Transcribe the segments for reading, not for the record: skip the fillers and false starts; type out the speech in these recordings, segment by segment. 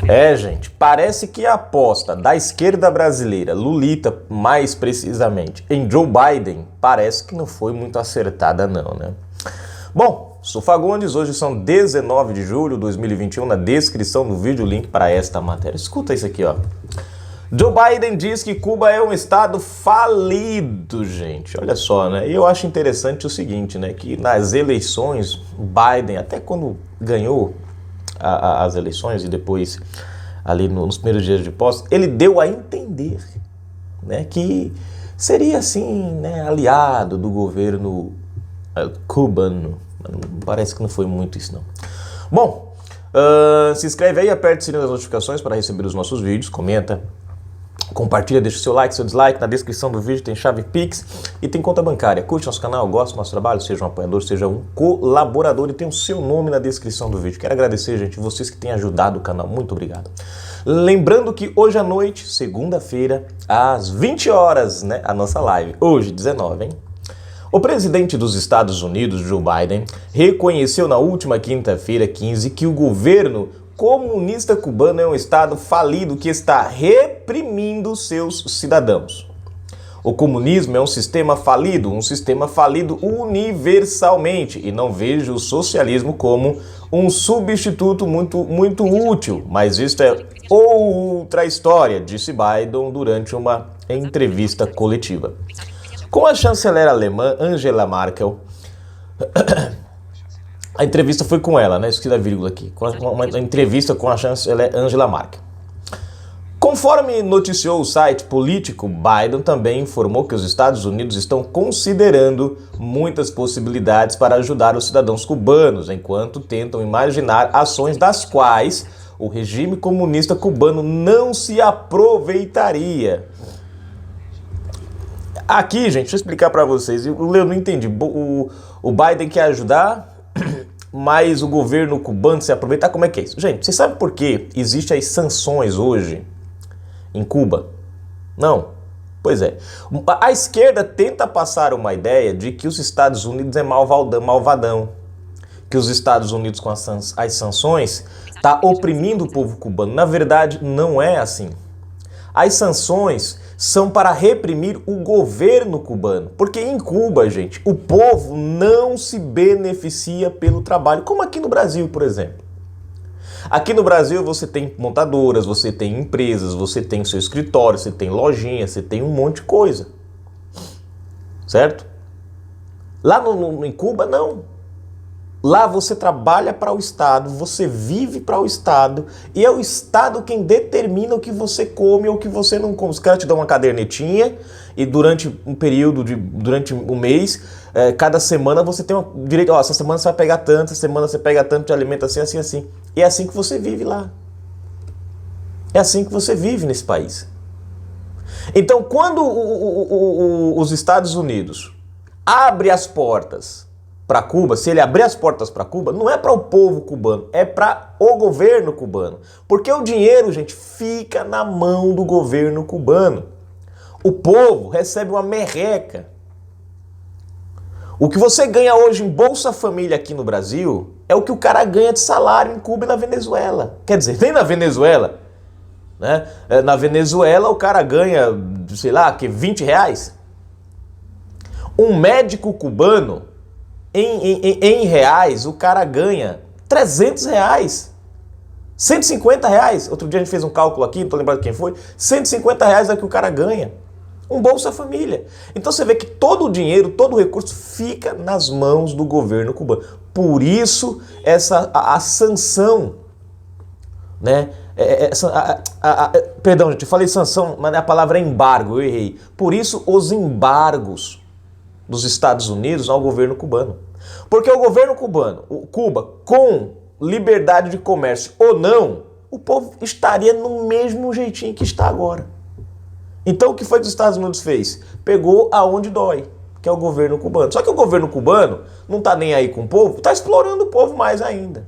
É, gente, parece que a aposta da esquerda brasileira, Lulita mais precisamente, em Joe Biden, parece que não foi muito acertada não, né? Bom, sou Fagundes, hoje são 19 de julho de 2021, na descrição do vídeo o link para esta matéria. Escuta isso aqui, ó. Joe Biden diz que Cuba é um estado falido, gente. Olha só, né? E eu acho interessante o seguinte, né? Que nas eleições, Biden, até quando ganhou as eleições e depois ali nos primeiros dias de posse, ele deu a entender, né, que seria assim, né, aliado do governo cubano. Parece que não foi muito isso não. Bom, se inscreve aí, aperte o sininho das notificações para receber os nossos vídeos, comenta, compartilha, deixa o seu like, seu dislike. Na descrição do vídeo tem chave Pix e tem conta bancária. Curte nosso canal, gosta do nosso trabalho, seja um apoiador, seja um colaborador e tem o seu nome na descrição do vídeo. Quero agradecer, gente, vocês que têm ajudado o canal. Muito obrigado. Lembrando que hoje à noite, segunda-feira, às 20 horas, né, a nossa live. Hoje, 19, hein? O presidente dos Estados Unidos, Joe Biden, reconheceu na última quinta-feira, 15, que o governo comunista cubano é um estado falido que está reprimindo seus cidadãos. O comunismo é um sistema falido universalmente, e não vejo o socialismo como um substituto muito útil, mas isto é outra história, disse Biden durante uma entrevista coletiva. Com a chanceler alemã Angela Merkel, a entrevista foi com ela, né? Esqueci da vírgula aqui. Uma entrevista com a chanceler Angela Merkel. Conforme noticiou o site político, Biden também informou que os Estados Unidos estão considerando muitas possibilidades para ajudar os cidadãos cubanos, enquanto tentam imaginar ações das quais o regime comunista cubano não se aproveitaria. Aqui, gente, deixa eu explicar para vocês. Eu não entendi. O Biden quer ajudar, mas o governo cubano se aproveitar. Como é que é isso? Gente, vocês sabem por que existem as sanções hoje em Cuba? Não. Pois é. A esquerda tenta passar uma ideia de que os Estados Unidos é malvadão. Que os Estados Unidos, com as sanções, está oprimindo o povo cubano. Na verdade, não é assim. As sanções são para reprimir o governo cubano. Porque em Cuba, gente, o povo não se beneficia pelo trabalho, como aqui no Brasil, por exemplo. Aqui no Brasil você tem montadoras, você tem empresas, você tem seu escritório, você tem lojinha, você tem um monte de coisa. Certo? Lá em Cuba, não. Lá você trabalha para o Estado, você vive para o Estado e é o Estado quem determina o que você come ou o que você não come. Os caras te dão uma cadernetinha e durante um período, durante um mês, cada semana você tem um direito, ó, essa semana você vai pegar tanto, essa semana você pega tanto de alimento assim, assim, assim. E é assim que você vive lá. É assim que você vive nesse país. Então, quando os Estados Unidos abrem as portas para Cuba, se ele abrir as portas para Cuba, não é para o povo cubano, é para o governo cubano. Porque o dinheiro, gente, fica na mão do governo cubano. O povo recebe uma merreca. O que você ganha hoje em Bolsa Família aqui no Brasil é o que o cara ganha de salário em Cuba e na Venezuela. Quer dizer, nem na Venezuela. Né? Na Venezuela o cara ganha, sei lá, que 20 reais. Um médico cubano, em reais, o cara ganha 300 reais, 150 reais. Outro dia a gente fez um cálculo aqui, não estou lembrado quem foi, 150 reais é o que o cara ganha. Um Bolsa Família. Então você vê que todo o dinheiro, todo o recurso fica nas mãos do governo cubano. Por isso a sanção, né? Perdão, gente, eu falei sanção, mas a palavra é embargo, eu errei. Por isso os embargos dos Estados Unidos ao governo cubano. Porque o governo cubano, Cuba, com liberdade de comércio ou não, o povo estaria no mesmo jeitinho que está agora. Então o que foi que os Estados Unidos fez? Pegou aonde dói, que é o governo cubano. Só que o governo cubano não está nem aí com o povo, está explorando o povo mais ainda.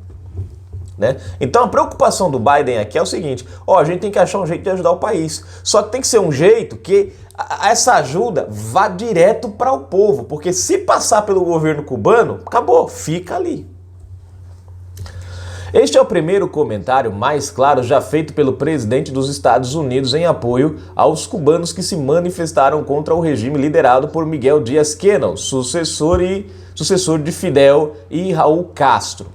Né? Então a preocupação do Biden aqui é o seguinte, ó, a gente tem que achar um jeito de ajudar o país. Só que tem que ser um jeito que essa ajuda vá direto para o povo, porque se passar pelo governo cubano, acabou, fica ali. Este é o primeiro comentário mais claro já feito pelo presidente dos Estados Unidos em apoio aos cubanos que se manifestaram contra o regime liderado por Miguel Díaz-Canel, sucessor de Fidel e Raul Castro.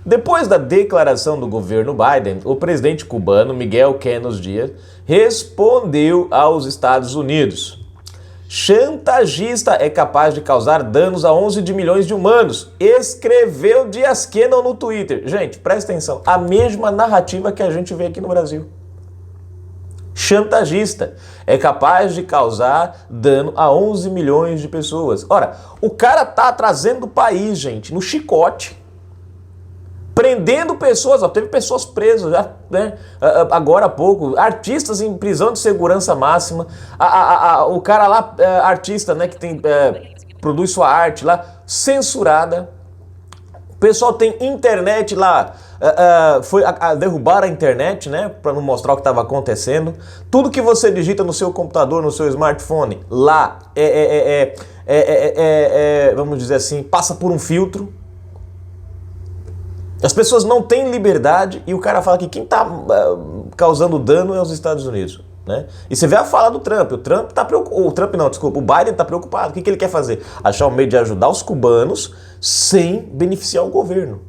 Depois da declaração do governo Biden, o presidente cubano Miguel Canel Díaz respondeu aos Estados Unidos: chantagista é capaz de causar danos a 11 de milhões de humanos, escreveu Díaz-Canel no Twitter. Gente, presta atenção, a mesma narrativa que a gente vê aqui no Brasil. Chantagista é capaz de causar dano a 11 milhões de pessoas. Ora, o cara tá trazendo o país, gente, no chicote, prendendo pessoas, teve pessoas presas já, né? Agora há pouco, artistas em prisão de segurança máxima, o cara lá, artista, né, que produz sua arte lá, censurada. O pessoal tem internet lá, derrubaram a internet, né, para não mostrar o que estava acontecendo. Tudo que você digita no seu computador, no seu smartphone, lá vamos dizer assim, passa por um filtro. As pessoas não têm liberdade e o cara fala que quem está causando dano é os Estados Unidos, né? E você vê a fala do Trump. O Biden está preocupado. O que ele quer fazer? Achar um meio de ajudar os cubanos sem beneficiar o governo.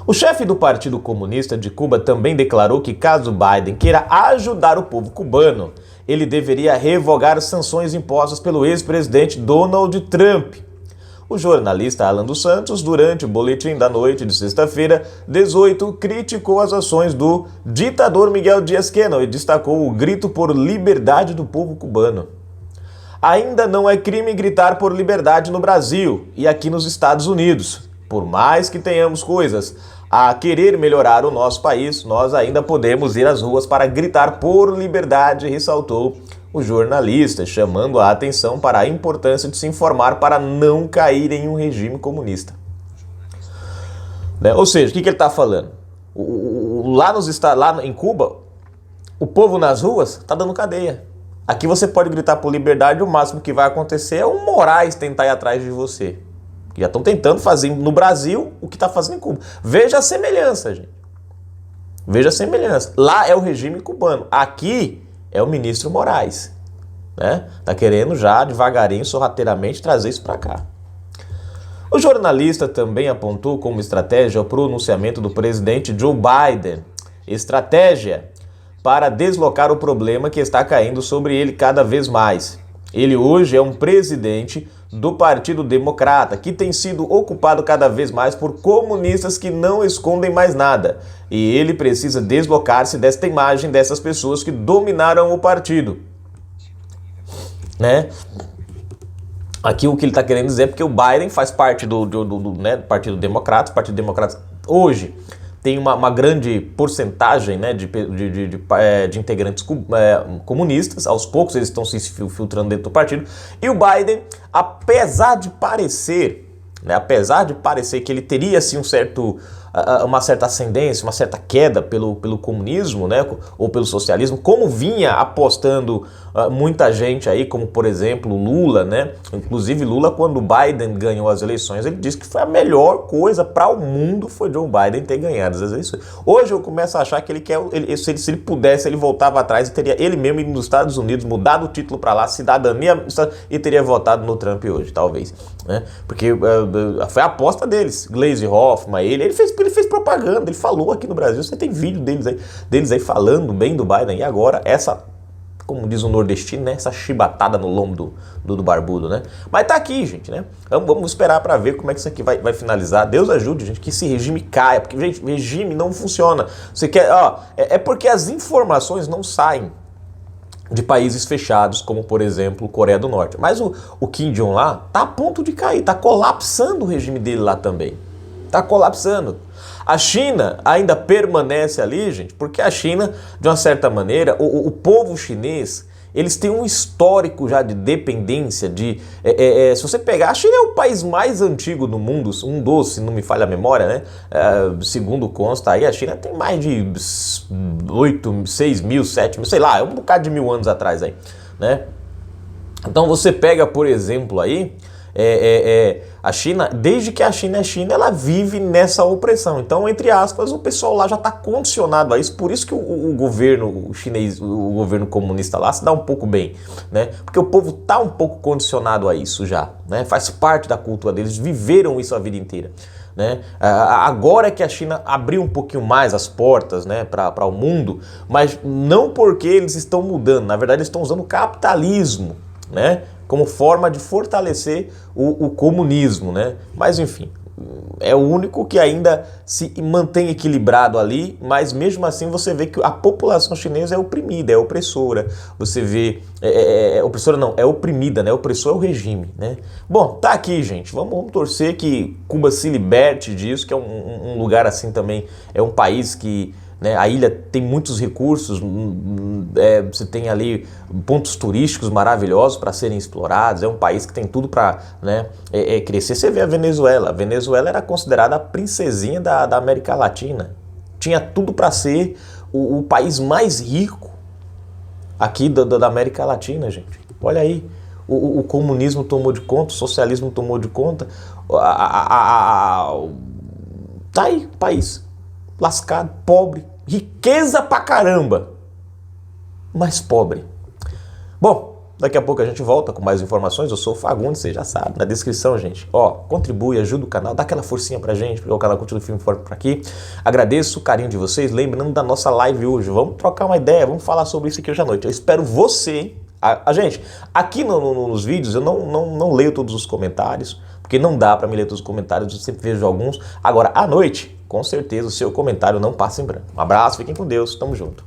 O chefe do Partido Comunista de Cuba também declarou que caso Biden queira ajudar o povo cubano, ele deveria revogar as sanções impostas pelo ex-presidente Donald Trump. O jornalista Alan dos Santos, durante o boletim da noite de sexta-feira, 18, criticou as ações do ditador Miguel Díaz-Canel e destacou o grito por liberdade do povo cubano. Ainda não é crime gritar por liberdade no Brasil e aqui nos Estados Unidos. Por mais que tenhamos coisas a querer melhorar o nosso país, nós ainda podemos ir às ruas para gritar por liberdade, ressaltou o jornalista, chamando a atenção para a importância de se informar para não cair em um regime comunista. Né? Ou seja, o que ele está falando? Lá em Cuba, o povo nas ruas está dando cadeia. Aqui você pode gritar por liberdade, o máximo que vai acontecer é o Moraes tentar ir atrás de você. Já estão tentando fazer no Brasil o que está fazendo em Cuba. Veja a semelhança, gente. Veja a semelhança. Lá é o regime cubano. Aqui é o ministro Moraes, né? Tá querendo já devagarinho, sorrateiramente trazer isso para cá. O jornalista também apontou como estratégia o pronunciamento do presidente Joe Biden, estratégia para deslocar o problema que está caindo sobre ele cada vez mais. Ele hoje é um presidente do Partido Democrata, que tem sido ocupado cada vez mais por comunistas que não escondem mais nada. E ele precisa deslocar-se desta imagem dessas pessoas que dominaram o partido. Né? Aqui o que ele está querendo dizer é porque o Biden faz parte do Partido Democrata. O Partido Democrata hoje tem uma grande porcentagem, né, de integrantes comunistas. Aos poucos eles estão se filtrando dentro do partido. E o Biden, apesar de parecer que ele teria assim, uma certa ascendência, uma certa queda pelo comunismo, né, ou pelo socialismo, como vinha apostando muita gente aí, como por exemplo Lula, né? Inclusive Lula, quando o Biden ganhou as eleições, ele disse que foi a melhor coisa para o mundo foi Joe Biden ter ganhado as eleições. Hoje eu começo a achar que se ele pudesse, ele voltava atrás e teria ele mesmo ido nos Estados Unidos, mudado o título para lá, cidadania, e teria votado no Trump hoje, talvez, né? Porque foi a aposta deles, Gleisi Hoffmann, ele fez propaganda, ele falou aqui no Brasil, você tem vídeo deles aí falando bem do Biden, e agora como diz o nordestino, né? Essa chibatada no lombo do barbudo, né? Mas tá aqui, gente, né? Vamos esperar para ver como é que isso aqui vai finalizar. Deus ajude, gente, que esse regime caia, porque, gente, regime não funciona. Você quer, é porque as informações não saem de países fechados, como por exemplo Coreia do Norte. Mas o Kim Jong lá tá a ponto de cair, tá colapsando o regime dele lá também. Tá colapsando. A China ainda permanece ali, gente, porque a China, de uma certa maneira, o povo chinês, eles têm um histórico já de dependência, se você pegar, a China é o país mais antigo do mundo, se não me falha a memória, né? Segundo consta aí, a China tem mais de 8, 6 mil, 7 mil, sei lá, é um bocado de 1000 anos atrás aí, né? Então você pega, por exemplo, aí, A China, desde que a China é China, ela vive nessa opressão. Então, entre aspas, o pessoal lá já está condicionado a isso. Por isso que o governo chinês, o governo comunista lá se dá um pouco bem, né? Porque o povo está um pouco condicionado a isso já, né? Faz parte da cultura deles, viveram isso a vida inteira. Né? Agora é que a China abriu um pouquinho mais as portas, né, para o mundo, mas não porque eles estão mudando, na verdade eles estão usando o capitalismo, né, como forma de fortalecer o comunismo, né? Mas enfim, é o único que ainda se mantém equilibrado ali, mas mesmo assim você vê que a população chinesa é oprimida, é opressora. Você vê, opressora não, é oprimida, né? Opressor é o regime, né? Bom, tá aqui, gente. Vamos torcer que Cuba se liberte disso, que é um lugar assim também, é um país que, né, a ilha tem muitos recursos, você tem ali pontos turísticos maravilhosos para serem explorados, é um país que tem tudo para, né, crescer. Você vê a Venezuela era considerada a princesinha da América Latina, tinha tudo para ser o país mais rico aqui da América Latina, gente. Olha aí, o comunismo tomou de conta, o socialismo tomou de conta, tá aí o país lascado, pobre, riqueza pra caramba, mas pobre. Bom, daqui a pouco a gente volta com mais informações. Eu sou o Fagundes, você já sabe, na descrição, gente. Ó, contribui, ajuda o canal, dá aquela forcinha pra gente, para o canal continue firme e forte por aqui. Agradeço o carinho de vocês, lembrando da nossa live hoje. Vamos trocar uma ideia, vamos falar sobre isso aqui hoje à noite. Eu espero você. Gente, aqui nos vídeos eu não leio todos os comentários, porque não dá para me ler todos os comentários, eu sempre vejo alguns. Agora, à noite, com certeza, o seu comentário não passa em branco. Um abraço, fiquem com Deus, tamo junto.